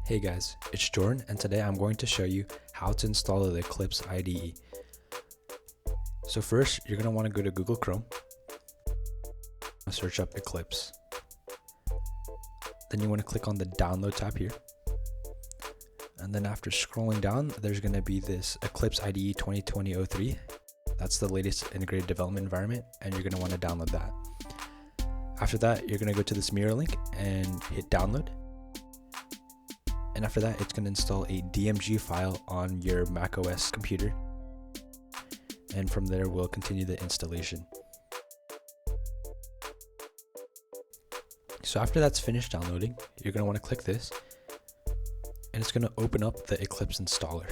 Hey guys, it's Jordan and today I'm going to show you how to install the Eclipse IDE. So first, you're going to want to go to Google Chrome, search up Eclipse. Then you want to click on the download tab here. And then after scrolling down, there's going to be this Eclipse IDE 2020-03. That's the latest integrated development environment and you're going to want to download that. After that, you're going to go to this mirror link and hit download. And after that, it's going to install a DMG file on your macOS computer. And from there, we'll continue the installation. So after that's finished downloading, you're going to want to click this. And it's going to open up the Eclipse installer.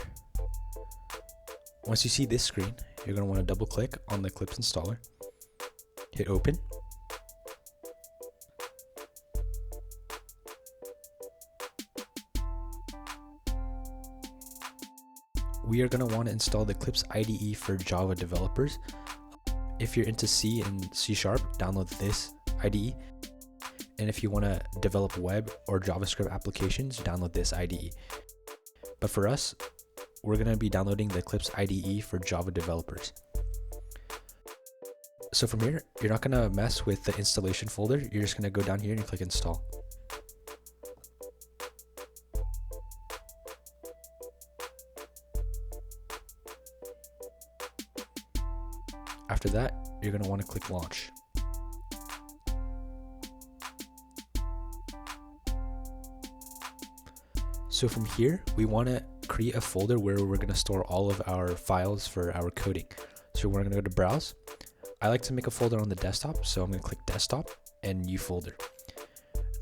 Once you see this screen, you're going to want to double click on the Eclipse installer. Hit open. We are going to want to install the Eclipse IDE for Java developers. If you're into C and C#, download this IDE. And if you want to develop web or JavaScript applications, download this IDE. But for us, we're going to be downloading the Eclipse IDE for Java developers. So from here, you're not going to mess with the installation folder. You're just going to go down here and click install. After that, you're going to want to click launch. So from here, we want to create a folder where we're going to store all of our files for our coding. So we're going to go to browse. I like to make a folder on the desktop, so I'm going to click desktop and new folder.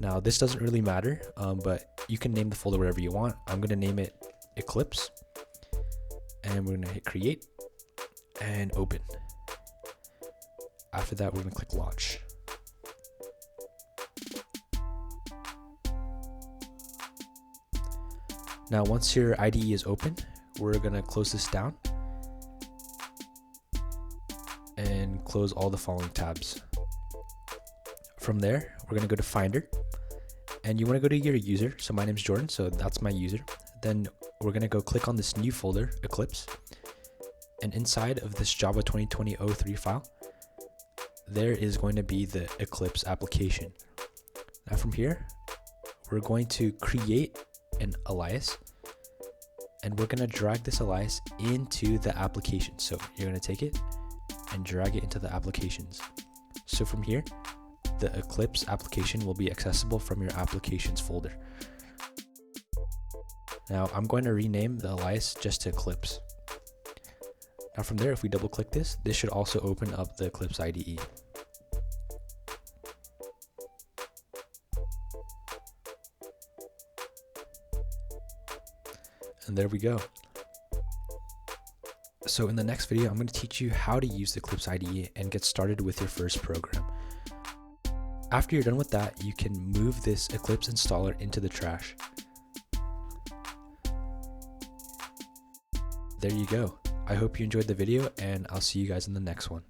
Now this doesn't really matter, but you can name the folder whatever you want. I'm going to name it Eclipse, and we're going to hit create and open. After that, we're going to click launch. Now, once your IDE is open, we're going to close this down and close all the following tabs. From there, we're going to go to Finder and you want to go to your user. So my name's Jordan, so that's my user. Then we're going to go click on this new folder, Eclipse, and inside of this Java 2020-03 file, there is going to be the Eclipse application. Now from here, we're going to create an alias and we're going to drag this alias into the application. So you're going to take it and drag it into the applications. So from here, the Eclipse application will be accessible from your applications folder. Now I'm going to rename the alias just to Eclipse. Now from there, if we double click this should also open up the Eclipse IDE. And there we go. So in the next video, I'm going to teach you how to use the Eclipse IDE and get started with your first program. After you're done with that, you can move this Eclipse installer into the trash. There you go. I hope you enjoyed the video and I'll see you guys in the next one.